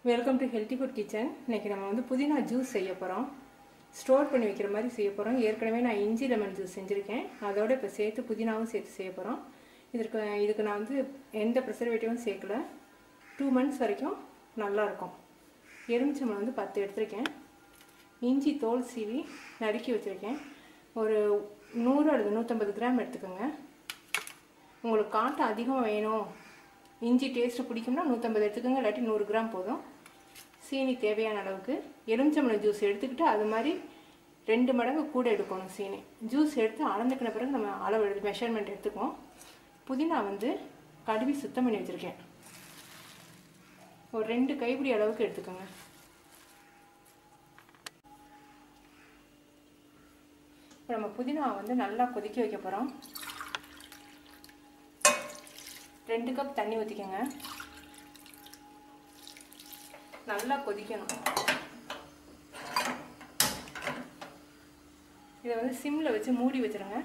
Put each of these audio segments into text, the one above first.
Welcome to healthy food kitchen. இன்றைக்கி நம்ம வந்து புதினா ஜூஸ் செய்ய போகிறோம். ஸ்டோர் பண்ணி வைக்கிற மாதிரி செய்ய போகிறோம். ஏற்கனவே நான் இஞ்சி லெமன் ஜூஸ் செஞ்சுருக்கேன். அதோட இப்போ சேர்த்து புதினாவும் சேர்த்து செய்ய போகிறோம். இதுக்கு நான் வந்து எந்த ப்ரிசர்வேட்டிவும் சேர்க்கல. 2 months வரைக்கும் நல்லாயிருக்கும். எலுமிச்சம்பழம் வந்து 10 எடுத்துருக்கேன். இஞ்சி தோல் சீவி நறுக்கி வச்சுருக்கேன். ஒரு 100 அல்லது 150 கிராம் எடுத்துக்கோங்க. உங்களுக்கு காட்டம் அதிகமாக வேணும், இஞ்சி டேஸ்ட்டு பிடிக்கும்னா 150 எடுத்துக்கோங்க, இல்லாட்டி 100 கிராம் போதும். சீனி தேவையான அளவுக்கு. எலுமிச்சம்பழம் ஜூஸ் எடுத்துக்கிட்டு அது மாதிரி 2 மடங்கு கூட எடுக்கணும் சீனி. ஜூஸ் எடுத்து அளந்துக்கின பிறகு நம்ம அளவு மெஷர்மெண்ட் எடுத்துக்குவோம். புதினா வந்து கழுவி சுத்தம் பண்ணி வச்சுருக்கேன். ஒரு 2 கைப்பிடி அளவுக்கு எடுத்துக்கோங்க. இப்போ நம்ம புதினா வந்து நல்லா கொதிக்க வைக்க போகிறோம். 2 கப் தண்ணி ஊற்றிக்கோங்க. நல்லா கொதிக்கணும். இதை வந்து சிம்மில் வச்சு மூடி வச்சுருங்க.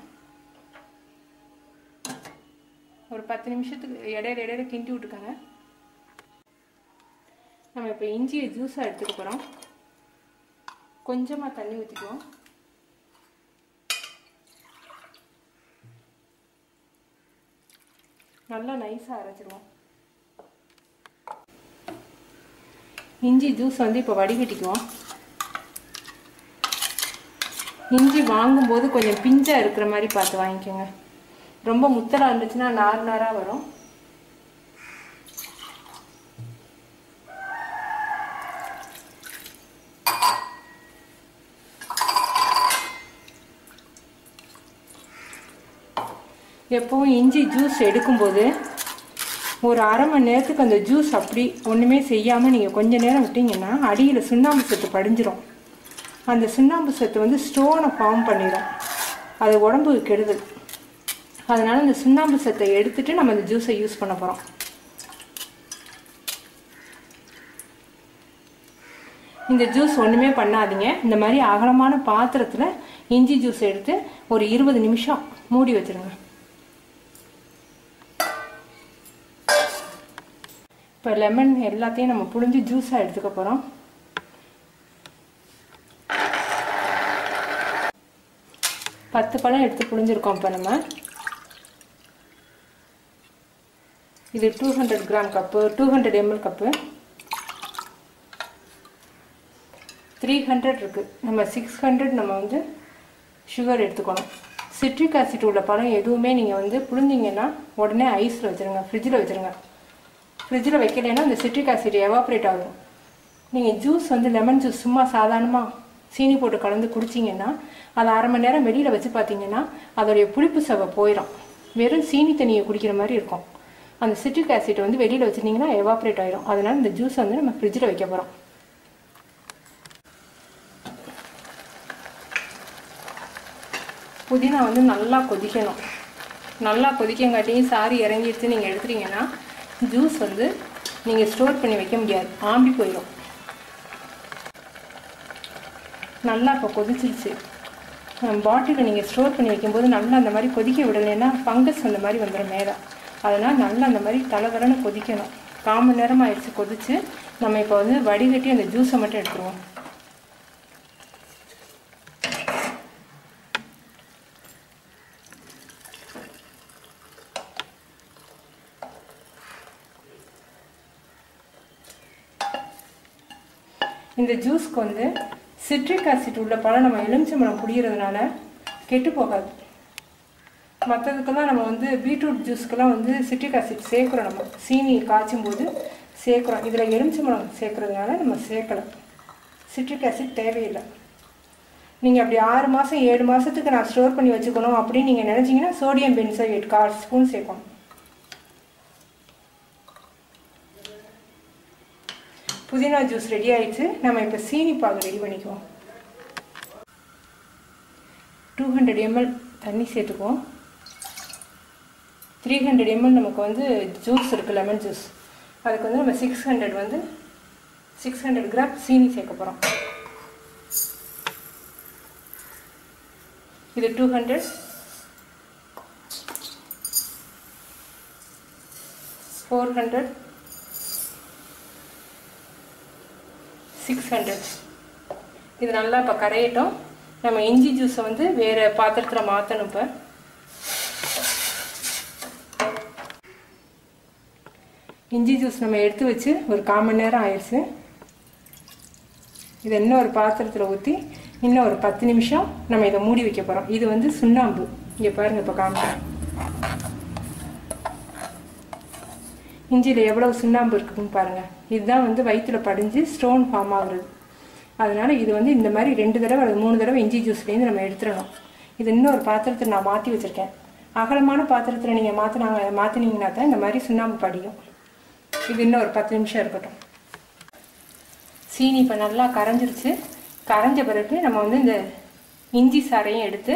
ஒரு 10 நிமிஷத்துக்கு இடையில கிண்டி விட்டுக்கோங்க. நம்ம இப்போ இஞ்சியை ஜூஸாக எடுத்துக்க போகிறோம். கொஞ்சமாக தண்ணி ஊற்றிக்குவோம். நல்லா நைஸாக அரைச்சிடுவோம். இஞ்சி ஜூஸ் வந்து இப்போ வடிகட்டிக்குவோம். இஞ்சி வாங்கும்போது கொஞ்சம் பிஞ்சாக இருக்கிற மாதிரி பார்த்து வாங்கிக்கோங்க. ரொம்ப முத்தலாக இருந்துச்சுன்னா நாராக வரும். எப்பவும் இஞ்சி ஜூஸ் எடுக்கும்போது ஒரு அரை மணி நேரத்துக்கு அந்த ஜூஸ் அப்படி ஒன்றுமே செய்யாமல் நீங்கள் கொஞ்சம் நேரம் விட்டிங்கன்னா அடியில் சுண்ணாம்பு சத்து படிஞ்சிடும். அந்த சுண்ணாம்பு சத்து வந்து ஸ்டோனை ஃபார்ம் பண்ணிடும். அது உடம்புக்கு கெடுதல். அதனால் அந்த சுண்ணாம்பு சத்தை எடுத்துகிட்டு நம்ம அந்த ஜூஸை யூஸ் பண்ண போகிறோம். இந்த ஜூஸ் ஒன்றுமே பண்ணாதீங்க. இந்த மாதிரி அகலமான பாத்திரத்தில் இஞ்சி ஜூஸ் எடுத்து ஒரு 20 நிமிஷம் மூடி வச்சுருங்க. இப்போ லெமன் எல்லாத்தையும் நம்ம புழிஞ்சு ஜூஸாக எடுத்துக்க போகிறோம். பத்து பழம் எடுத்து புழிஞ்சிருக்கோம். இப்போ நம்ம இது 200 கிராம் கப்பு, 200 ml கப்பு, 300 இருக்குது. நம்ம 600 நம்ம வந்து சுகர் எடுத்துக்கணும். சிட்ரிக் ஆசிட் உள்ள பழம் எதுவுமே நீங்கள் வந்து புழிஞ்சிங்கன்னா உடனே ஐஸில் வச்சுருங்க, ஃப்ரிட்ஜில் வச்சுருங்க. ஃப்ரிட்ஜில் வைக்கலைன்னா அந்த சிட்ரிக் ஆசிட் எவாப்ரேட் ஆகும். நீங்கள் ஜூஸ் வந்து லெமன் ஜூஸ் சும்மா சாதாரணமாக சீனி போட்டு கலந்து குடிச்சிங்கன்னா அதை அரை மணி நேரம் வெளியில் வச்சு பார்த்தீங்கன்னா அதோடைய புளிப்பு சவை போயிடும். வெறும் சீனி தண்ணியை குடிக்கிற மாதிரி இருக்கும். அந்த சிட்ரிக் ஆசிட் வந்து வெளியில் வச்சுருந்தீங்கன்னா எவாப்ரேட் ஆகிடும். அதனால் இந்த ஜூஸ் வந்து நம்ம ஃப்ரிட்ஜில் வைக்க போகிறோம். புதினா வந்து நல்லா கொதிக்கணும். நல்லா கொதிக்கங்காட்டியும் சாறு இறங்கிடுச்சு நீங்கள் எடுத்துட்டீங்கன்னா ஜூஸ் வந்து நீங்கள் ஸ்டோர் பண்ணி வைக்க முடியாது, ஆம்பி போயிடும். நல்லா இப்போ கொதிச்சிருச்சு. பாட்டிலில் நீங்கள் ஸ்டோர் பண்ணி வைக்கும்போது நல்லா அந்த மாதிரி கொதிக்க விடலைன்னா ஃபங்கஸ் அந்த மாதிரி வந்துடும் மேலே. அதனால் நல்லா அந்த மாதிரி தளதளன்னு கொதிக்கணும். 1/4 மணி நேரம் ஆயிடுச்சு கொதிச்சு. நம்ம இப்போ வந்து வடிகட்டி அந்த ஜூஸை மட்டும் எடுத்துருவோம். இந்த ஜூஸ்க்கு வந்து சிட்ரிக் ஆசிட் உள்ள பழம் நம்ம எலுமிச்சம்பழம் புளியறதுனால கெட்டு போகாது. மற்றதுக்கெல்லாம் நம்ம வந்து பீட்ரூட் ஜூஸ்க்கெல்லாம் வந்து சிட்ரிக் ஆசிட் சேர்க்குறோம். நம்ம சீனி காய்ச்சும் போது சேர்க்குறோம். இதில் எலுமிச்சம்பழம் சேர்க்குறதுனால நம்ம சேர்க்கலை. சிட்ரிக் ஆசிட் தேவையில்லை. நீங்கள் அப்படி 6 மாதம் 7 மாதத்துக்கு நான் ஸ்டோர் பண்ணி வச்சுக்கணும் அப்படின்னு நீங்கள் நினச்சிங்கன்னா சோடியம் பென்சோயேட் 1/4 ஸ்பூன் சேர்க்கணும். புதினா ஜூஸ் ரெடி ஆயிடுச்சு. நம்ம இப்போ சீனி பாகு ரெடி பண்ணிக்குவோம். 200 ml தண்ணி சேர்த்துக்குவோம். 300 ml நமக்கு வந்து ஜூஸ் இருக்குது, லெமன் ஜூஸ். அதுக்கு வந்து நம்ம 600 கிராம் சீனி சேர்க்க போகிறோம். இது 200, 400, 600. இது நல்லா இப்போ கரையட்டும். நம்ம இஞ்சி ஜூஸை வந்து வேறு பாத்திரத்தில் மாற்றணும். இப்போ இஞ்சி ஜூஸ் நம்ம எடுத்து வச்சு ஒரு 1/4 மணி நேரம் ஆயிடுச்சு. இதை இன்னும் ஒரு பாத்திரத்தில் ஊற்றி இன்னும் ஒரு 10 நிமிஷம் நம்ம இதை மூடி வைக்க போகிறோம். இது வந்து சுண்ணாம்பு. இங்கே பாருங்கள், இப்போ காமிக்கிறேன். இஞ்சியில் எவ்வளவு சுண்ணாம்பு இருக்குதுன்னு பாருங்கள். இதுதான் வந்து வயிற்றுல படிஞ்சு ஸ்டோன் ஃபார்ம் ஆகுறது. அதனால் இது வந்து இந்த மாதிரி 2 தடவை அல்லது 3 தடவை இஞ்சி ஜூஸ்லேருந்து நம்ம எடுத்துடணும். இது இன்னும் ஒரு பாத்திரத்தில் நான் மாற்றி வச்சுருக்கேன். அகலமான பாத்திரத்தில் நீங்கள் மாற்றினீங்கன்னா தான் இந்த மாதிரி சுண்ணாம்பு படியும். இது இன்னும் ஒரு 10 நிமிஷம் இருக்கட்டும். சீனி இப்போ நல்லா கரைஞ்சிருச்சு. கரைஞ்ச பிறகு நம்ம வந்து இந்த இஞ்சி சாறையும் எடுத்து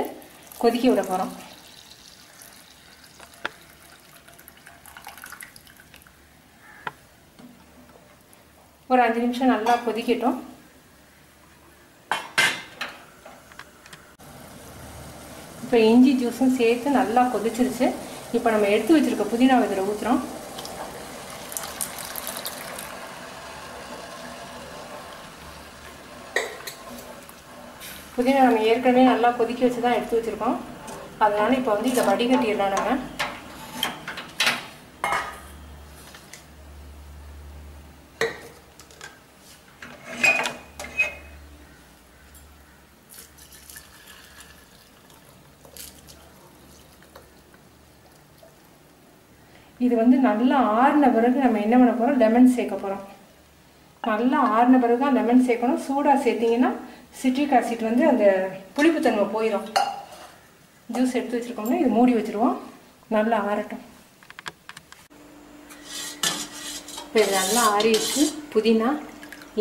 கொதிக்க விட போகிறோம். ஒரு 5 நிமிஷம் நல்லா கொதிக்கட்டும். இப்போ இஞ்சி ஜூஸும் சேர்த்து நல்லா கொதிச்சிருச்சு. இப்போ நம்ம எடுத்து வச்சுருக்க புதினாவை இதில் ஊற்றுறோம். புதினா நம்ம ஏற்கனவே நல்லா கொதிக்க வச்சு தான் எடுத்து வச்சுருக்கோம். அதனால் இப்போ வந்து இதை வடிகட்டிடலாம். நம்ம இது வந்து நல்லா ஆறின பிறகு நம்ம என்ன பண்ண போகிறோம், லெமன் சேர்க்க போகிறோம். நல்லா ஆறின பிறகு தான் லெமன் சேர்க்கணும். சூடாக சேர்த்திங்கன்னா சிட்ரிக் ஆசிட் வந்து அந்த புளிப்புத்தன்மை போயிடும். ஜூஸ் எடுத்து வச்சுருக்கோம்னா இது மூடி வச்சுருவோம். நல்லா ஆறட்டும். இப்போ இது நல்லா ஆறிடுச்சு. புதினா,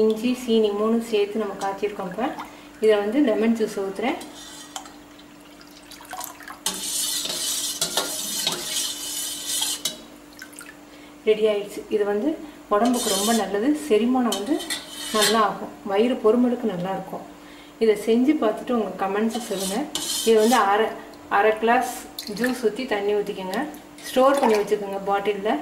இஞ்சி, சீனி 3 சேர்த்து நம்ம காய்ச்சிருக்கோம். இப்போ இதை வந்து லெமன் ஜூஸ் ஊற்றுறேன். ரெடி ஆயிடுச்சு. இது வந்து உடம்புக்கு ரொம்ப நல்லது. செரிமானம் வந்து நல்லா ஆகும். வயிறு பொறுமலுக்கு நல்லா இருக்கும். இதை செஞ்சு பார்த்துட்டு உங்கள் கமெண்ட்ஸை சொல்லுங்கள். இது வந்து அரை கிளாஸ் ஜூஸ் ஊற்றி தண்ணி ஊற்றிக்கோங்க. ஸ்டோர் பண்ணி வச்சுக்கோங்க பாட்டிலில்.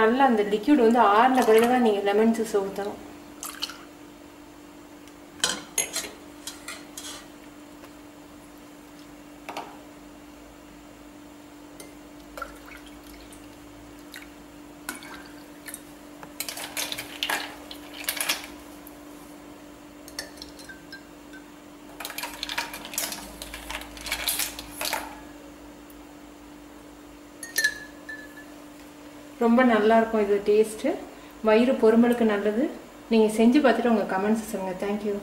நல்லா அந்த லிக்விட் வந்து ஆறின பிறகு தான் நீங்கள் லெமன் ஜூஸை ஊற்றணும். ரொம்ப நல்லாயிருக்கும் இது டேஸ்ட்டு. வயிறு பொறுமலுக்கு நல்லது. நீங்கள் செஞ்சு பார்த்துட்டு உங்கள் கமெண்ட்ஸ் சொல்லுங்கள். தேங்க்யூ.